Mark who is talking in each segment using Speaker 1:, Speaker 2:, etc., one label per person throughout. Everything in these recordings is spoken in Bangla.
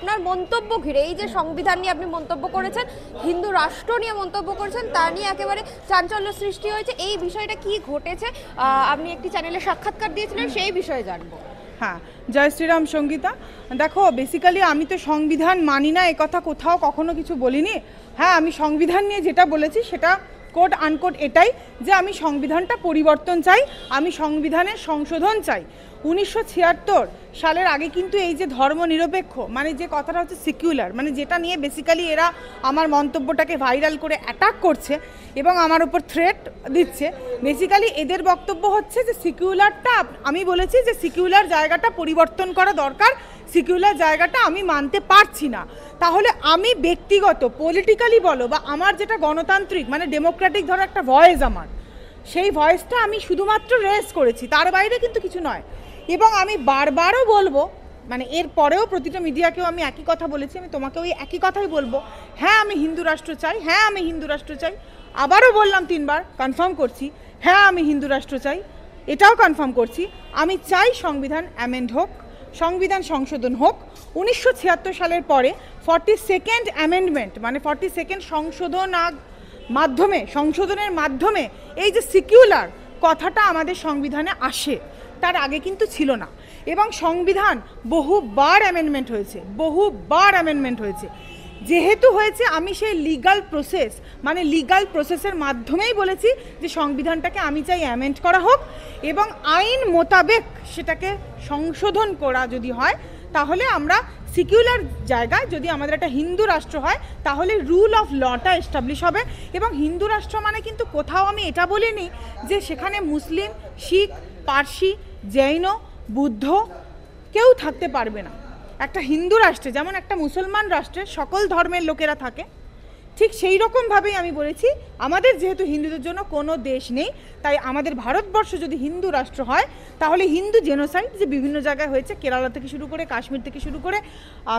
Speaker 1: আপনার মন্তব্য ঘিরে, এই যে সংবিধান নিয়ে আপনি মন্তব্য করেছেন, হিন্দু রাষ্ট্র নিয়ে মন্তব্য করেছেন, তা নিয়ে একেবারে চাঞ্চল্য সৃষ্টি হয়েছে। এই বিষয়টা কি ঘটেছে, আপনি একটি চ্যানেলে সাক্ষাৎকার দিয়েছিলেন, সেই বিষয়ে জানবো।
Speaker 2: হ্যাঁ, জয় শ্রীরাম সঙ্গীতা। দেখো, বেসিক্যালি আমি তো সংবিধান মানি না, একথা কোথাও কখনো কিছু বলিনি। হ্যাঁ, আমি সংবিধান নিয়ে যেটা বলেছি সেটা কোড আনকোড এটাই যে আমি সংবিধানটা পরিবর্তন চাই, আমি সংবিধানের সংশোধন চাই। 1976 সালের আগে কিন্তু এই যে ধর্মনিরপেক্ষ, মানে যে কথাটা হচ্ছে সিকিউলার, মানে যেটা নিয়ে বেসিক্যালি এরা আমার মন্তব্যটাকে ভাইরাল করে অ্যাটাক করছে এবং আমার উপর থ্রেট দিচ্ছে, বেসিক্যালি এদের বক্তব্য হচ্ছে যে সিকিউলারটা, আমি বলেছি যে সিকিউলার জায়গাটা পরিবর্তন করা দরকার, সিকিউলার জায়গাটা আমি মানতে পারছি না। তাহলে আমি ব্যক্তিগত পলিটিক্যালি বলো বা আমার যেটা গণতান্ত্রিক মানে ডেমোক্রেটিক ধরো একটা ভয়েস, আমার সেই ভয়েসটা আমি শুধুমাত্র রেজ করেছি, তার বাইরে কিন্তু কিছু নয়। এবং আমি বারবারও বলবো, মানে এর পরেও প্রতিটা মিডিয়াকেও আমি একই কথা বলেছি, আমি তোমাকেও এই একই কথাই বলবো, হ্যাঁ আমি হিন্দু রাষ্ট্র চাই, হ্যাঁ আমি হিন্দু রাষ্ট্র চাই। আবারও বললাম 3 বার, কনফার্ম করছি, হ্যাঁ আমি হিন্দু রাষ্ট্র চাই, এটাও কনফার্ম করছি। আমি চাই সংবিধান অ্যামেন্ড হোক, সংবিধান সংশোধন হোক। 1976 সালের পরে 42nd অ্যামেন্ডমেন্ট মানে 42nd সংশোধনের মাধ্যমে এই যে সিকিউলার কথাটা আমাদের সংবিধানে আসে, তার আগে কিন্তু ছিল না। এবং সংবিধান বহুবার অ্যামেন্ডমেন্ট হয়েছে, যেহেতু হয়েছে আমি সেই লিগাল প্রসেসের মাধ্যমেই বলেছি যে সংবিধানটাকে আমি চাই অ্যামেন্ড করা হোক এবং আইন মোতাবেক সেটাকে সংশোধন করা যদি হয়, তাহলে আমরা সিকিউলার জায়গায়, যদি আমাদের একটা হিন্দু রাষ্ট্র হয় তাহলে রুল অফ লটা এস্টাবলিশ হবে। এবং হিন্দু রাষ্ট্র মানে কিন্তু কোথাও আমি এটা বলিনি যে সেখানে মুসলিম, শিখ, পার্সি, জৈন, বুদ্ধ কেউ থাকতে পারবে না। একটা হিন্দু রাষ্ট্রে যেমন একটা মুসলমান রাষ্ট্রে সকল ধর্মের লোকেরা থাকে, ঠিক সেই রকমভাবেই আমি বলেছি আমাদের যেহেতু হিন্দুদের জন্য কোনো দেশ নেই, তাই আমাদের ভারতবর্ষ যদি হিন্দু রাষ্ট্র হয় তাহলে হিন্দু জেনোসাইড যে বিভিন্ন জায়গায় হয়েছে, কেরালা থেকে শুরু করে, কাশ্মীর থেকে শুরু করে,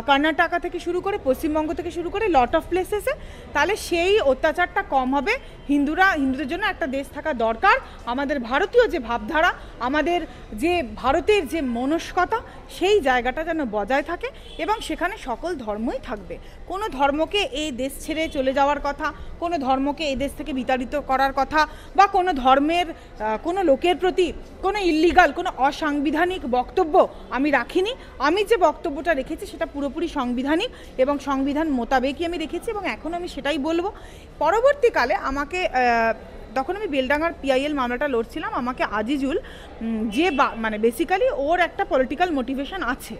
Speaker 2: কর্ণাটকা থেকে শুরু করে, পশ্চিমবঙ্গ থেকে শুরু করে লট অফ প্লেসেসে, তাহলে সেই অত্যাচারটা কম হবে। হিন্দুদের জন্য একটা দেশ থাকা দরকার। আমাদের ভারতীয় যে ভাবধারা, আমাদের যে ভারতের যে মনস্কতা, সেই জায়গাটা যেন বজায় থাকে এবং সেখানে সকল ধর্মই থাকবে। কোনো ধর্মকে এই দেশ ছেড়ে চলে যাওয়ার কথা, কোনো ধর্মকে এই দেশ থেকে বিতাড়িত করার কথা বা কোনো ধর্মের কোনো লোকের প্রতি কোনো ইল্লিগাল, কোনো অসাংবিধানিক বক্তব্য আমি রাখিনি। আমি যে বক্তব্যটা রেখেছি সেটা পুরোপুরি সাংবিধানিক এবং সংবিধান মোতাবেকই আমি রেখেছি এবং এখন আমি সেটাই বলবো। পরবর্তীকালে আমাকে, তখন আমি বেলডাঙ্গার পিআইএল মামলাটা লড়ছিলাম, আমাকে আজিজুল, যে মানে বেসিক্যালি ওর একটা পলিটিক্যাল মোটিভেশন আছে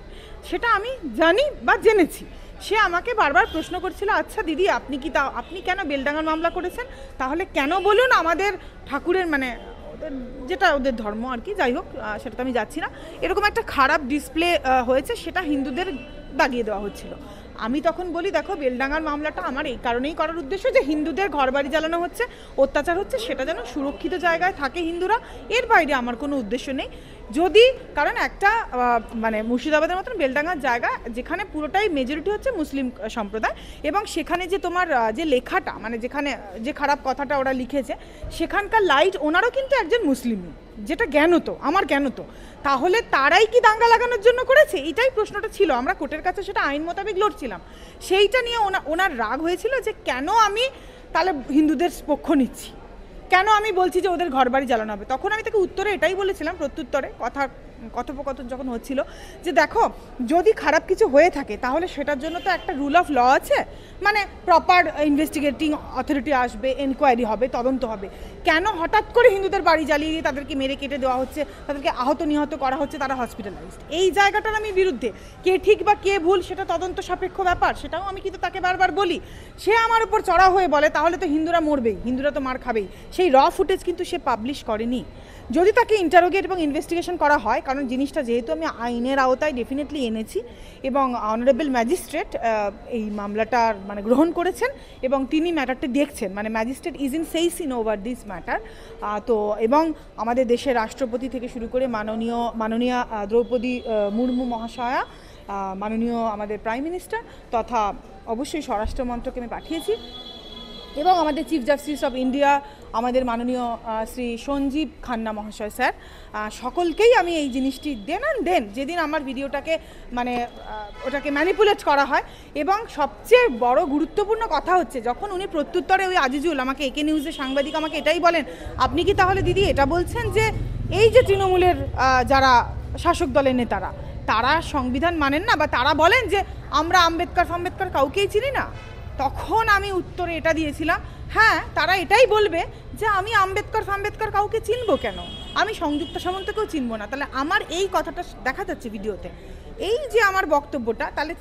Speaker 2: সেটা আমি জানি বা জেনেছি, সে আমাকে বারবার প্রশ্ন করছিল, আচ্ছা দিদি আপনি কেন বেলডাঙ্গার মামলা করেছেন, তাহলে কেন বলুন আমাদের ঠাকুরের মানে যেটা ওদের ধর্ম আর কি, যাই হোক সেটা তো আমি যাচ্ছি না, এরকম একটা খারাপ ডিসপ্লে হয়েছে, সেটা হিন্দুদের দাগিয়ে দেওয়া হচ্ছিল। আমি তখন বলি, দেখো বেলডাঙ্গার মামলাটা আমার এই কারণেই করার উদ্দেশ্য যে হিন্দুদের ঘরবাড়ি জ্বালানো হচ্ছে, অত্যাচার হচ্ছে, সেটা যেন সুরক্ষিত জায়গায় থাকে হিন্দুরা, এর বাইরে আমার কোনো উদ্দেশ্য নেই। যদি কারণ একটা মানে মুর্শিদাবাদের মতন বেলডাঙ্গার জায়গা যেখানে পুরোটাই মেজরিটি হচ্ছে মুসলিম সম্প্রদায় এবং সেখানে যে তোমার যে লেখাটা মানে যেখানে যে খারাপ কথাটা ওরা লিখেছে সেখানকার লাইট ওনারও কিন্তু একজন মুসলিমই, যেটা জ্ঞানত, আমার জ্ঞানত, তাহলে তারাই কি দাঙ্গা লাগানোর জন্য করেছে, এটাই প্রশ্নটা ছিল। আমরা কোর্টের কাছে সেটা আইন মোতাবেক লড়ছিলাম, সেইটা নিয়ে ওনার রাগ হয়েছিল যে কেন আমি তাহলে হিন্দুদের পক্ষ নিচ্ছি, কেন আমি বলছি যে ওদের ঘরবাড়ি জ্বালানো হবে। তখন আমি তাকে উত্তরে এটাই বলেছিলাম, প্রত্যুত্তরে কথোপকথন যখন হচ্ছিল, যে দেখো যদি খারাপ কিছু হয়ে থাকে তাহলে সেটার জন্য তো একটা রুল অফ ল আছে, মানে প্রপার ইনভেস্টিগেটিং অথরিটি আসবে, এনকোয়ারি হবে, তদন্ত হবে। কেন হঠাৎ করে হিন্দুদের বাড়ি জ্বালিয়ে দিয়ে তাদেরকে মেরে কেটে দেওয়া হচ্ছে, তাদেরকে আহত নিহত করা হচ্ছে, তারা হসপিটালাইজড, এই জায়গাটার আমি বিরুদ্ধে। কে ঠিক বা কে ভুল সেটা তদন্ত সাপেক্ষ ব্যাপার, সেটাও আমি কিন্তু তাকে বারবার বলি। সে আমার উপর চড়া হয়ে বলে তাহলে তো হিন্দুরা মরবেই, হিন্দুরা তো মার খাবেই। সেই র ফুটেজ কিন্তু সে পাবলিশ করেনি। যদি তাকে ইন্টারোগেট এবং ইনভেস্টিগেশন করা হয়, কারণ জিনিসটা যেহেতু আমি আইনের আওতায় ডেফিনেটলি এনেছি এবং অনারেবল ম্যাজিস্ট্রেট এই মামলাটার মানে গ্রহণ করেছেন এবং তিনি ম্যাটারটি দেখছেন, মানে magistrate is in says in over this matter. তো এবং আমাদের দেশের রাষ্ট্রপতি থেকে শুরু করে মাননীয়া দ্রৌপদী মুর্মু মহাশয়া, মাননীয় আমাদের প্রাইম মিনিস্টার তথা অবশ্যই স্বরাষ্ট্র মন্ত্রকে আমি পাঠিয়েছি এবং আমাদের চিফ জাস্টিস অফ ইন্ডিয়া আমাদের মাননীয় শ্রী সঞ্জীব খান্না মহাশয় স্যার, সকলকেই আমি এই জিনিসটি দেন যেদিন আমার ভিডিওটাকে মানে ওটাকে ম্যানিপুলেট করা হয়। এবং সবচেয়ে বড় গুরুত্বপূর্ণ কথা হচ্ছে, যখন উনি প্রত্যুত্তরে ওই আজিজুল আমাকে একে নিউজের সাংবাদিক আমাকে এটাই বলেন, আপনি কি তাহলে দিদি এটা বলছেন যে এই যে তৃণমূলের যারা শাসক দলের নেতারা তারা সংবিধান মানেন না, বা তারা বলেন যে আমরা আম্বেদকর কাউকেই চিনি না? তখন আমি উত্তরে এটা দিয়েছিলাম, হ্যাঁ তারা এটাই বলবে যে আমি আম্বেদকর কাউকে চিনবো কেন, আমি সংযুক্ত সামন্তকেও চিনবো না। তাহলে আমার এই কথাটা দেখা যাচ্ছে ভিডিওতে, এই যে আমার বক্তব্যটা, তাহলে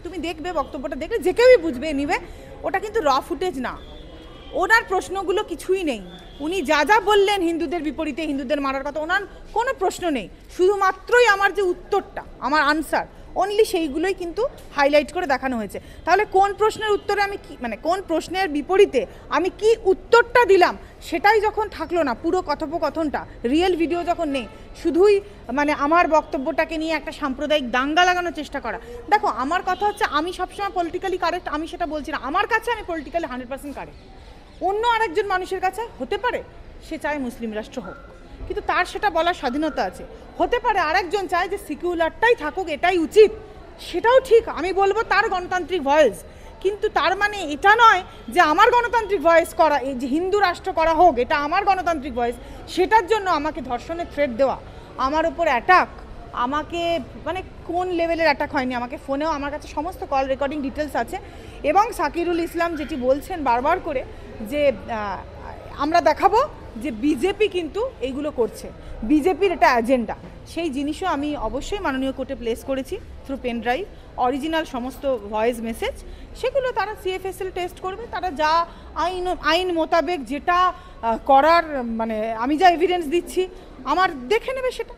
Speaker 2: তুমি দেখবে বক্তব্যটা দেখলে যে কেউই বুঝবে নিবে ওটা কিন্তু র ফুটেজ না, ওনার প্রশ্নগুলো কিছুই নেই। উনি যা যা বললেন হিন্দুদের বিপরীতে, হিন্দুদের মারার কথা, ওনার কোনো প্রশ্ন নেই, শুধুমাত্রই আমার যে উত্তরটা, আমার আনসার অনলি সেইগুলোই কিন্তু হাইলাইট করে দেখানো হয়েছে। তাহলে কোন প্রশ্নের উত্তরে আমি কি মানে কোন প্রশ্নের বিপরীতে আমি কি উত্তরটা দিলাম সেটাই যখন থাকলো না, পুরো কথোপকথনটা রিয়েল ভিডিও যখন নেই, শুধুই মানে আমার বক্তব্যটাকে নিয়ে একটা সাম্প্রদায়িক দাঙ্গা লাগানোর চেষ্টা করা। দেখো আমার কথা হচ্ছে, আমি সবসময় পলিটিক্যালি কারেক্ট আমি সেটা বলছি না, আমার কাছে আমি পলিটিক্যালি 100% কারেক্ট। অন্য আরেকজন মানুষের কাছে হতে পারে সে চায় মুসলিম রাষ্ট্র হোক, কিন্তু তার সেটা বলার স্বাধীনতা আছে। হতে পারে আরেকজন চায় যে সিকিউলারটাই থাকুক, এটাই উচিত, সেটাও ঠিক, আমি বলবো তার গণতান্ত্রিক ভয়েস। কিন্তু তার মানে এটা নয় যে আমার গণতান্ত্রিক ভয়েস করা, এই যে হিন্দু রাষ্ট্র করা হোক এটা আমার গণতান্ত্রিক ভয়েস, সেটার জন্য আমাকে ধর্ষণের থ্রেট দেওয়া, আমার ওপর অ্যাটাক, আমাকে মানে কোন লেভেলের অ্যাটাক হয়নি, আমাকে ফোনেও আমার কাছে সমস্ত কল রেকর্ডিং ডিটেলস আছে। এবং সাকিরুল ইসলাম যেটি বলছেন বারবার করে যে আমরা দেখাবো যে বিজেপি কিন্তু এইগুলো করছে, বিজেপির এটা এজেন্ডা, সেই জিনিসও আমি অবশ্যই মাননীয় কোর্টে প্লেস করেছি থ্রু পেন ড্রাইভ, অরিজিনাল সমস্ত ভয়েস মেসেজ, সেগুলো তারা CFSL টেস্ট করবে, তারা যা আইন মোতাবেক যেটা করার মানে আমি যা এভিডেন্স দিচ্ছি আমার দেখে নেবে সেটা।